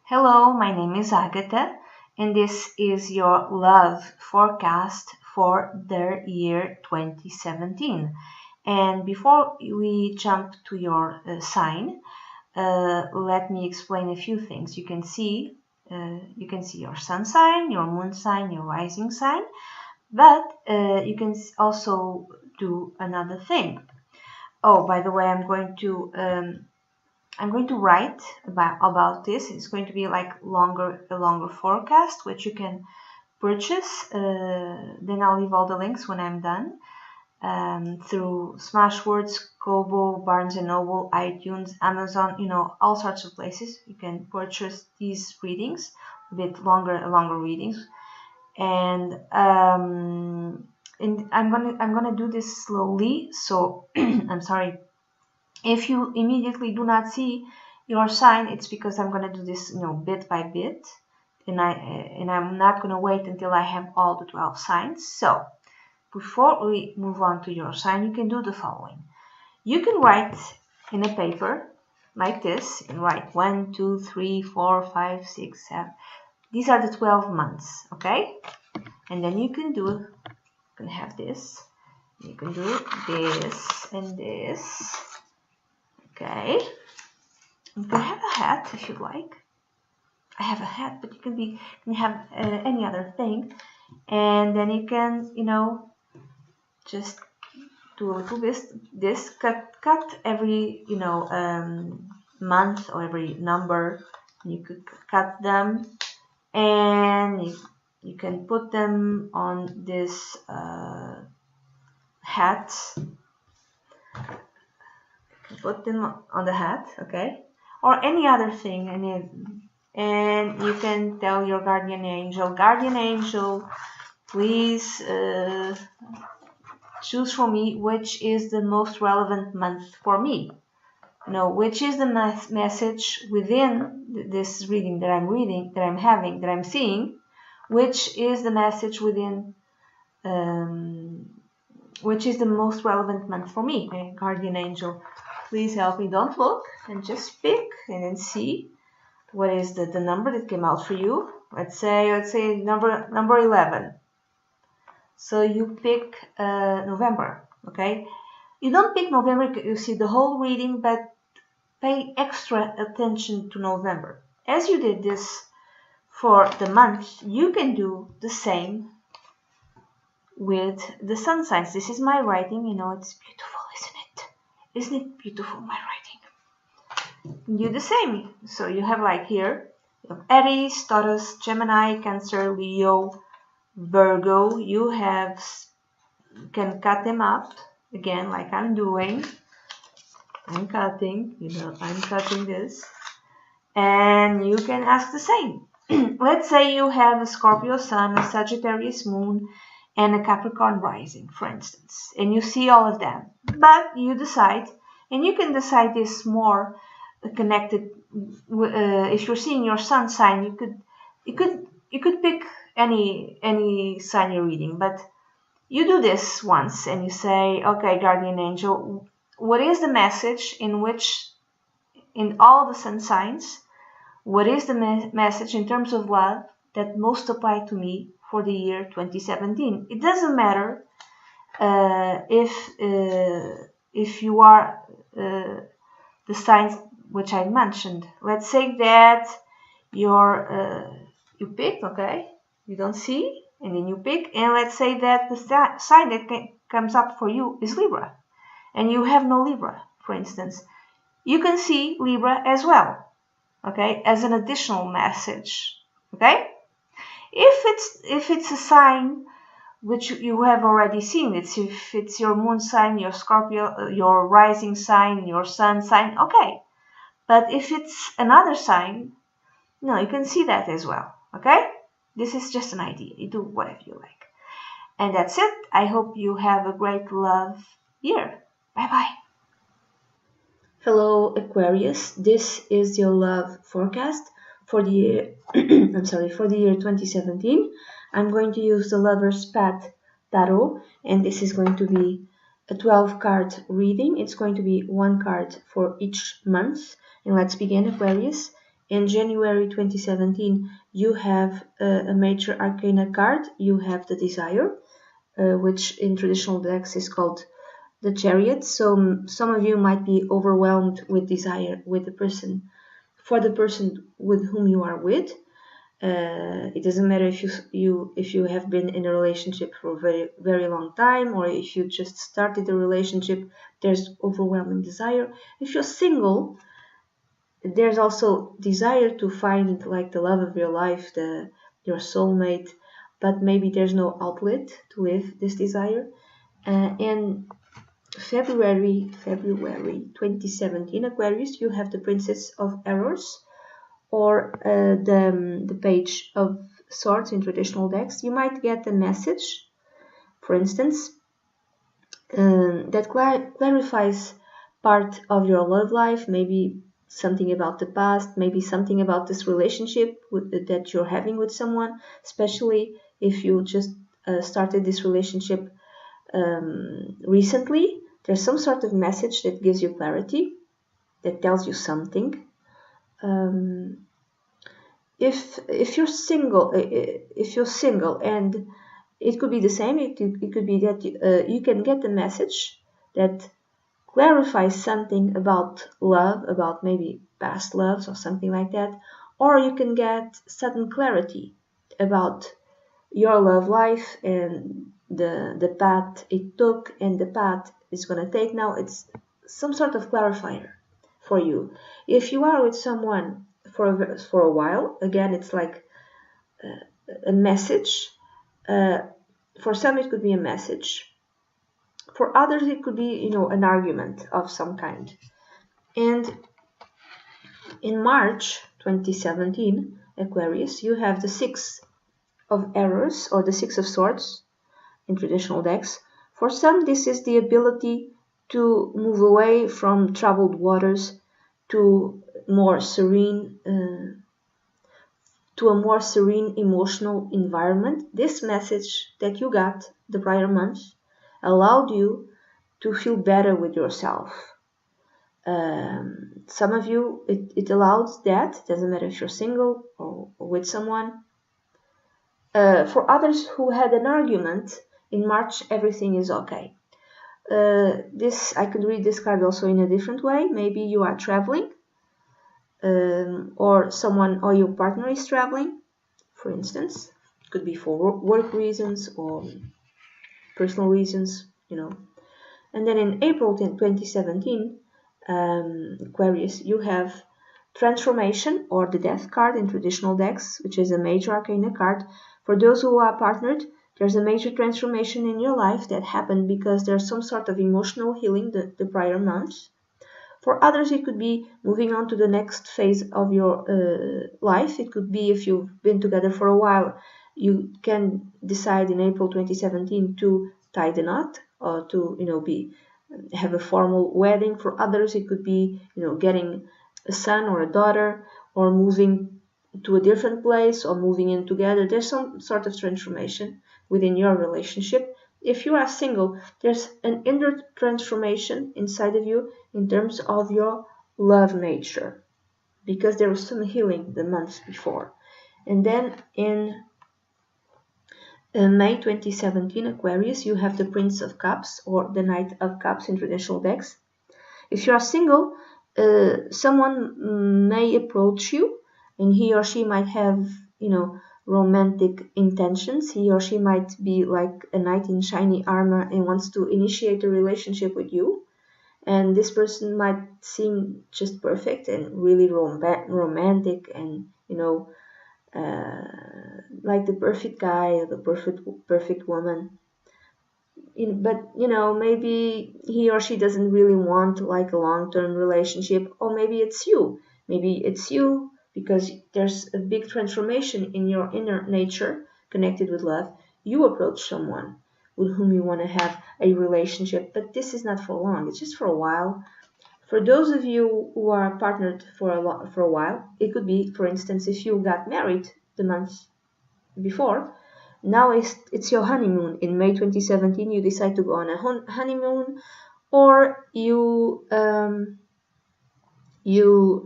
Hello, my name is Agatha, and this is your love forecast for the year 2017. And before we jump to your sign, let me explain a few things. You can see your sun sign, your moon sign, your rising sign, but you can also do another thing. Oh, by the way, I'm going to write about this. It's going to be like a longer forecast, which you can purchase. Then I'll leave all the links when I'm done through Smashwords, Kobo, Barnes & Noble, iTunes, Amazon, all sorts of places. You can purchase these readings, a bit longer readings. And I'm gonna do this slowly, so I'm sorry if you immediately do not see your sign. It's because I'm going to do this, bit by bit, and I'm not going to wait until I have all the 12 signs. So before we move on to your sign, you can do the following. You can write in a paper like this and write 1, 2, 3, 4, 5, 6, 7. These are the 12 months, okay? And then you can have this. You can do this and this. Okay, you can have a hat if you like. I have a hat, but you can have any other thing, and then you can, just do a little this cut every month or every number. You could cut them, and you can put them on this hat. Put them on the hat, okay, or any other thing, and you can tell your guardian angel, please choose for me which is the most relevant month for me. Which is the message within this reading that I'm seeing, which is the message within which is the most relevant month for me. Okay? Guardian angel, please help me. Don't look, and just pick and then see what is the number that came out for you. Let's say number 11. So you pick November, okay? You don't pick November, you see the whole reading, but pay extra attention to November. As you did this for the month, you can do the same with the sun signs. This is my writing, it's beautiful, isn't it? Isn't it beautiful, my writing? Do the same. So you have like here, you have Aries, Taurus, Gemini, Cancer, Leo, Virgo. You can cut them up again, like I'm doing. I'm cutting, I'm cutting this, and you can ask the same. Let's say you have a Scorpio sun, a Sagittarius moon, and a Capricorn rising, for instance, and you see all of them, but you decide, and you can decide this more connected. If you're seeing your sun sign, you could pick any sign you're reading, but you do this once and you say, okay, guardian angel, what is the message in all the sun signs? What is the message in terms of love that most apply to me for the year 2017? It doesn't matter if you are the signs which I mentioned. Let's say that you pick, okay? You don't see, and then you pick, and let's say that the sign that comes up for you is Libra, and you have no Libra, for instance. You can see Libra as well, okay, as an additional message, okay? If it's a sign which you have already seen, if it's your moon sign, your Scorpio, your rising sign, your sun sign, okay. But if it's another sign, no, you can see that as well, okay? This is just an idea. You do whatever you like. And that's it. I hope you have a great love year. Bye-bye. Hello, Aquarius. This is your love forecast for the year for the year 2017. I'm going to use the Lover's Path Tarot, and this is going to be a 12-card reading. It's going to be one card for each month. And let's begin, Aquarius. In January 2017, you have a major arcana card. You have the Desire, which in traditional decks is called the Chariot. So some of you might be overwhelmed with desire with the person, for the person with whom you are with. It doesn't matter if you have been in a relationship for a very, very long time, or if you just started a relationship. There's overwhelming desire. If you're single, there's also desire to find like the love of your life, your soulmate, but maybe there's no outlet to live this desire. In February 2017, Aquarius, you have the Princess of Errors, or the Page of Swords in traditional decks. You might get a message, for instance, that clarifies part of your love life, maybe something about the past, maybe something about this relationship that you're having with someone, especially if you just started this relationship recently. There's some sort of message that gives you clarity, that tells you something. If you're single, and it could be the same. It could be that you can get a message that clarifies something about love, about maybe past loves or something like that, or you can get sudden clarity about your love life and the path it took and the path it's going to take now. It's some sort of clarifier for you. If you are with someone for a while, again, it's like a message. For some it could be a message. For others it could be, an argument of some kind. And in March 2017, Aquarius, you have the Six of Errors, or the Six of Swords in traditional decks. For some, this is the ability to move away from troubled waters to a more serene emotional environment. This message that you got the prior months allowed you to feel better with yourself. Some of you, it allows that. It doesn't matter if you're single or with someone. For others who had an argument, in March everything is okay. I could read this card also in a different way. Maybe you are traveling, or your partner is traveling, for instance. It could be for work reasons or personal reasons, And then in April 2017, Aquarius, you have Transformation, or the Death card in traditional decks, which is a major arcana card. For those who are partnered, there's a major transformation in your life that happened because there's some sort of emotional healing the prior months. For others, it could be moving on to the next phase of your life. It could be if you've been together for a while, you can decide in April 2017 to tie the knot, or to have a formal wedding. For others, it could be getting a son or a daughter, or moving to a different place, or moving in together. There's some sort of transformation within your relationship. If you are single, there's an inner transformation inside of you in terms of your love nature, because there was some healing the months before. And then in May 2017, Aquarius, you have the Prince of Cups, or the Knight of Cups in traditional decks. If you are single, someone may approach you, and he or she might have, romantic intentions. He or she might be like a knight in shiny armor and wants to initiate a relationship with you. And this person might seem just perfect and really romantic, and like the perfect guy or the perfect woman. But maybe he or she doesn't really want like a long-term relationship, or maybe it's you. Maybe it's you because there's a big transformation in your inner nature connected with love. You approach someone with whom you want to have a relationship, but this is not for long. It's just for a while. For those of you who are partnered for a while, it could be, for instance, if you got married the month before. Now it's your honeymoon. In May 2017, you decide to go on a honeymoon, or you you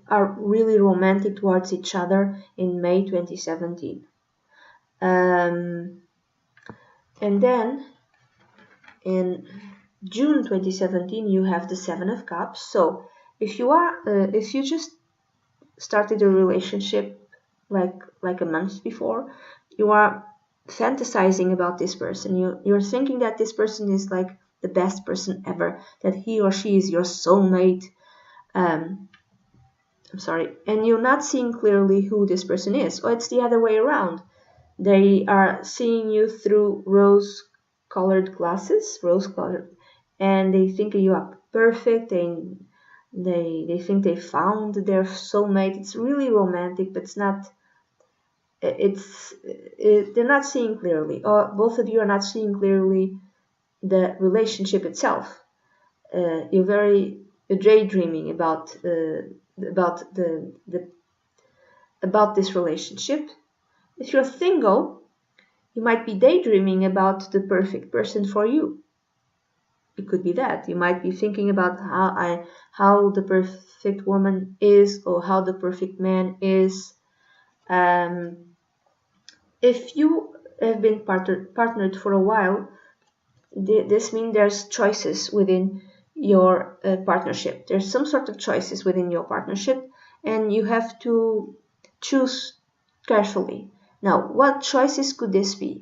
are really romantic towards each other in May 2017. And then in June 2017 you have the Seven of Cups. So if you just started a relationship like a month before, you are fantasizing about this person. You're thinking that this person is like the best person ever, that he or she is your soulmate. I'm sorry, and you're not seeing clearly who this person is, or it's the other way around. They are seeing you through rose-colored glasses, and they think you are perfect. They think they found their soulmate. It's really romantic, but it's not. They're not seeing clearly, or both of you are not seeing clearly the relationship itself. You're very daydreaming about this relationship. If you're single, you might be daydreaming about the perfect person for you. It could be that you might be thinking about how the perfect woman is, or how the perfect man is. If you have been partnered for a while, this means there's choices within your partnership. There's some sort of choices within your partnership, and you have to choose carefully. Now, what choices could this be?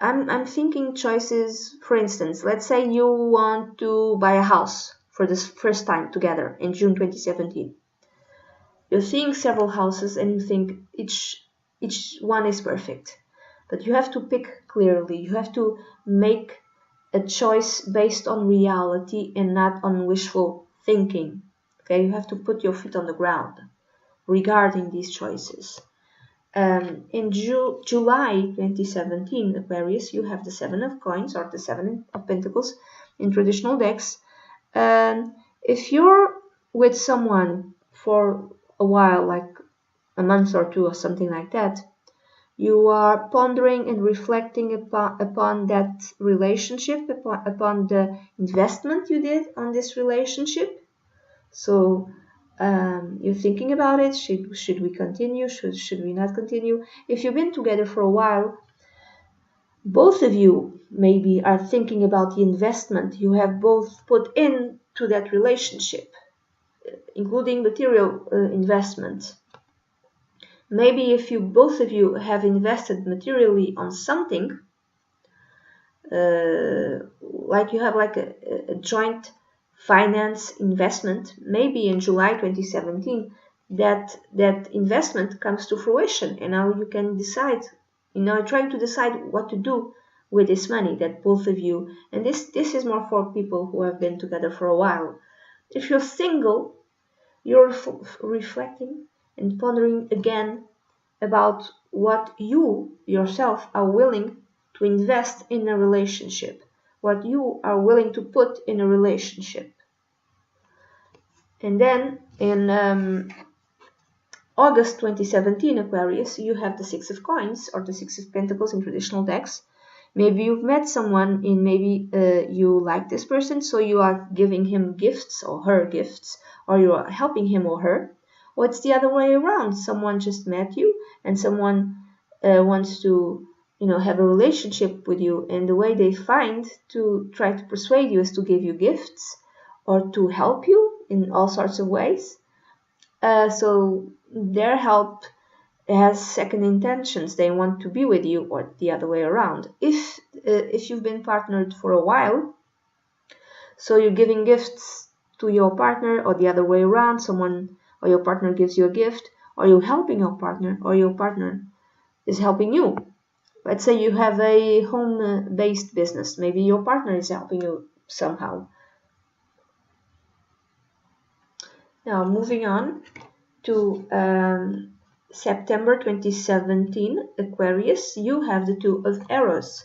I'm thinking choices, for instance, let's say you want to buy a house for the first time together in June 2017. You're seeing several houses and you think each one is perfect. But you have to pick clearly. You have to make a choice based on reality and not on wishful thinking. Okay, you have to put your feet on the ground regarding these choices. In July 2017, Aquarius, you have the Seven of Coins, or the Seven of Pentacles in traditional decks. If you're with someone for a while, like a month or two or something like that, you are pondering and reflecting upon that relationship, upon the investment you did on this relationship. So you're thinking about it. Should we continue? Should we not continue? If you've been together for a while, both of you maybe are thinking about the investment you have both put into that relationship, including material investment. Maybe if both of you have invested materially on something, like you have like a joint finance investment, maybe in July 2017 that investment comes to fruition, and now you can decide, trying to decide what to do with this money that both of you, and this is more for people who have been together for a while. If you're single, you're reflecting and pondering again about what you yourself are willing to invest in a relationship, what you are willing to put in a relationship. And then in August 2017, Aquarius, you have the Six of Coins, or the Six of Pentacles in traditional decks. Maybe you've met someone and maybe you like this person, so you are giving him gifts or her gifts, or you are helping him or her. Or it's the other way around. Someone just met you and someone wants to have a relationship with you, and the way they find to try to persuade you is to give you gifts or to help you in all sorts of ways. So their help has second intentions. They want to be with you, or the other way around. If you've been partnered for a while, so you're giving gifts to your partner, or the other way around, someone or your partner gives you a gift, or you're helping your partner, or your partner is helping you. Let's say you have a home-based business. Maybe your partner is helping you somehow. Now, moving on to September 2017, Aquarius, you have the Two of Arrows.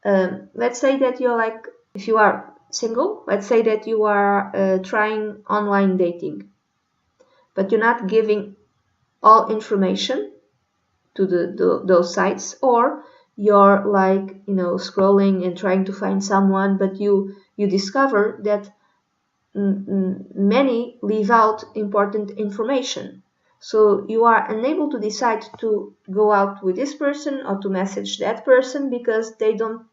Let's say that you're like, if you are single, let's say that you are trying online dating, but you're not giving all information to those sites, or you're like scrolling and trying to find someone, but you discover that many leave out important information. So you are unable to decide to go out with this person or to message that person because they don't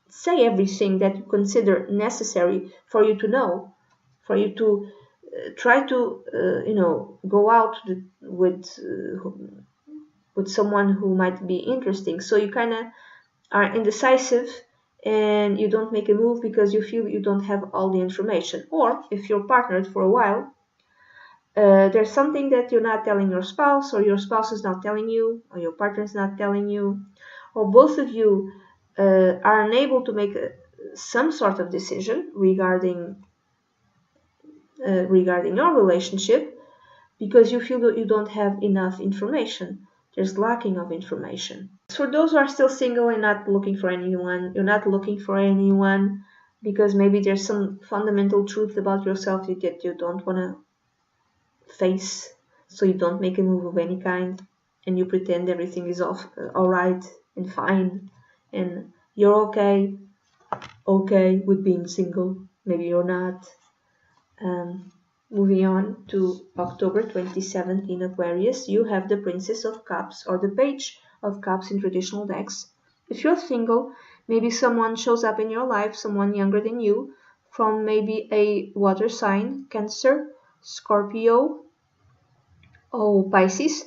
say everything that you consider necessary for you to know, for you to try to go out with someone who might be interesting. So you kind of are indecisive and you don't make a move because you feel you don't have all the information. Or if you're partnered for a while, there's something that you're not telling your spouse, or your spouse is not telling you, or your partner is not telling you, or both of you are unable to make some sort of decision regarding your relationship because you feel that you don't have enough information. There's lacking of information. For those who are still single and not looking for anyone, you're not looking for anyone because maybe there's some fundamental truth about yourself that you don't want to face, so you don't make a move of any kind and you pretend everything is all right and fine and you're okay with being single. Maybe you're not. Moving on to October 2017 Aquarius, you have the Princess of Cups or the Page of Cups in traditional decks. If you're single, maybe someone shows up in your life, someone younger than you, from maybe a water sign, Cancer, Scorpio, or Pisces.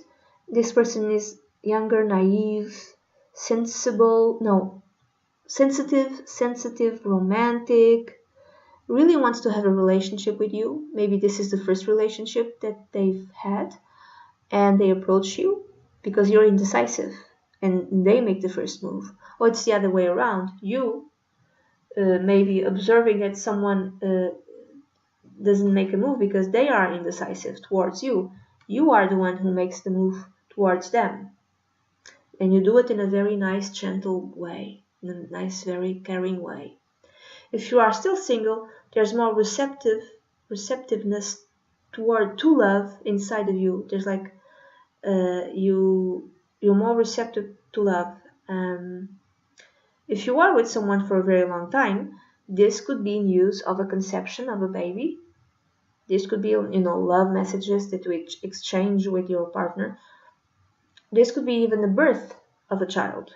This person is younger, naive, sensitive, romantic, really wants to have a relationship with you. Maybe this is the first relationship that they've had and they approach you because you're indecisive and they make the first move. Or it's the other way around. You maybe observing that someone doesn't make a move because they are indecisive towards you. You are the one who makes the move towards them. And you do it in a very nice, gentle way, in a nice, very caring way. If you are still single, there's more receptiveness to love inside of you. There's like you're more receptive to love. If you are with someone for a very long time, this could be news of a conception of a baby. This could be love messages that you exchange with your partner. This could be even the birth of a child.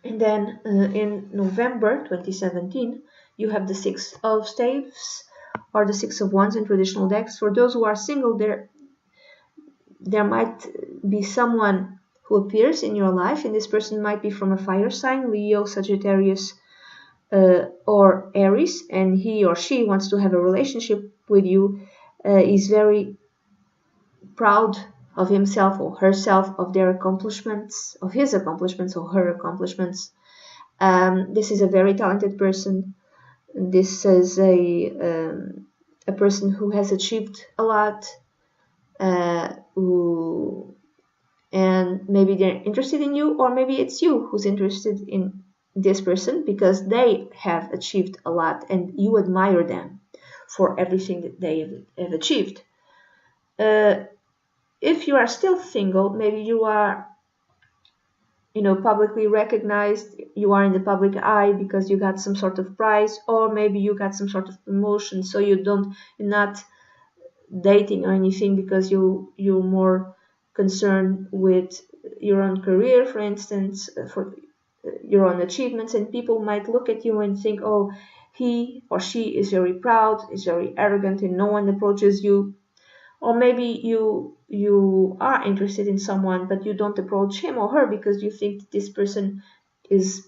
And then in November 2017, you have the Six of Staves or the Six of Wands in traditional decks. For those who are single, there might be someone who appears in your life, and this person might be from a fire sign, Leo, Sagittarius, or Aries, and he or she wants to have a relationship with you, is very proud of himself or herself, of their accomplishments, of his accomplishments or her accomplishments. This is a very talented person. This is a person who has achieved a lot, and maybe they're interested in you, or maybe it's you who's interested in this person because they have achieved a lot and you admire them for everything that they have achieved. If you are still single, maybe you are publicly recognized, you are in the public eye because you got some sort of prize, or maybe you got some sort of promotion, so you're not dating or anything because you're more concerned with your own career, for instance, for your own achievements, and people might look at you and think, oh, he or she is very proud, is very arrogant, and no one approaches you. Or maybe you are interested in someone, but you don't approach him or her because you think this person is,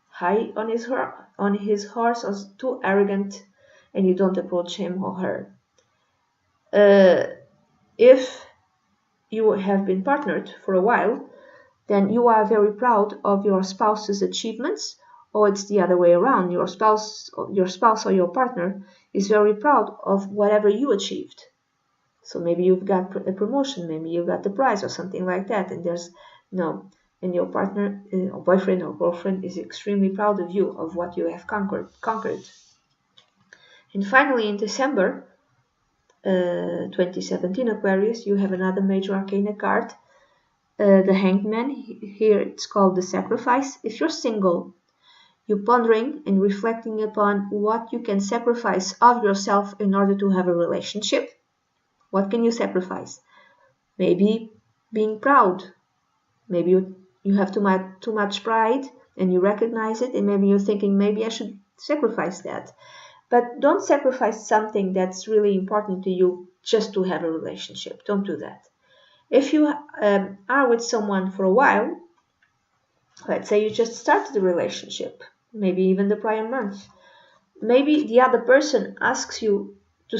high on his horse or too arrogant, and you don't approach him or her. If you have been partnered for a while, then you are very proud of your spouse's achievements, or it's the other way around. Your spouse or your partner is very proud of whatever you achieved. So maybe you've got a promotion, maybe you got the prize or something like that, and and your partner or boyfriend or girlfriend is extremely proud of you, of what you have conquered. And finally, in December 2017 Aquarius, you have another major arcana card, the Hanged Man. Here it's called the Sacrifice. If you're single, you pondering and reflecting upon what you can sacrifice of yourself in order to have a relationship. What can you sacrifice? Maybe being proud. Maybe you have too much pride and you recognize it, and maybe you're thinking, maybe I should sacrifice that. But don't sacrifice something that's really important to you just to have a relationship. Don't do that. If you are with someone for a while, let's say you just started the relationship, maybe even the prior month, maybe the other person asks you to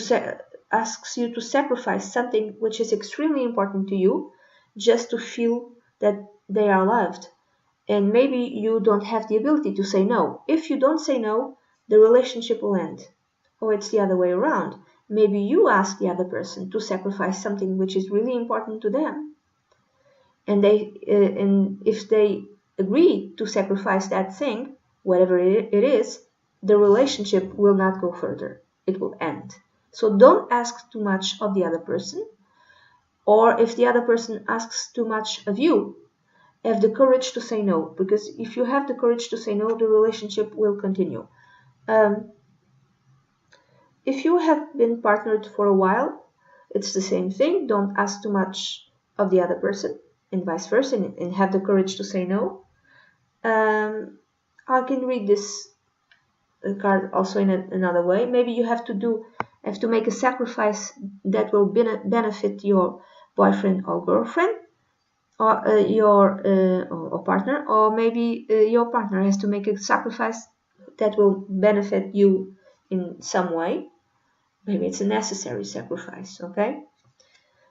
sacrifice something which is extremely important to you just to feel that they are loved. And maybe you don't have the ability to say no. If you don't say no, the relationship will end. Or it's the other way around. Maybe you ask the other person to sacrifice something which is really important to them. And if they agree to sacrifice that thing, whatever it is, the relationship will not go further. It will end. So don't ask too much of the other person. Or if the other person asks too much of you, have the courage to say no. Because if you have the courage to say no, the relationship will continue. If you have been partnered for a while, it's the same thing. Don't ask too much of the other person, and vice versa, and have the courage to say no. I can read this card also in another way. Maybe you have to make a sacrifice that will benefit your boyfriend or girlfriend, or your partner, or maybe your partner has to make a sacrifice that will benefit you in some way. Maybe it's a necessary sacrifice, okay?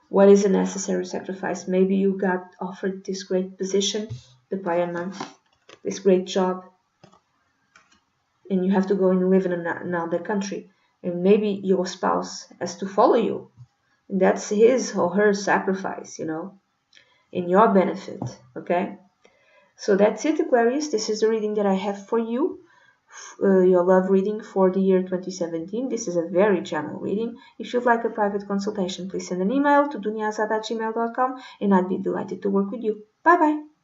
What is a necessary sacrifice? Maybe you got offered this great position the prior month, this great job, and you have to go and live in another country. And maybe your spouse has to follow you. And that's his or her sacrifice, in your benefit, okay? So that's it, Aquarius. This is the reading that I have for you. Your love reading for the year 2017. This is a very general reading. If you'd like a private consultation, please send an email to dunyazade@gmail.com and I'd be delighted to work with you. Bye bye.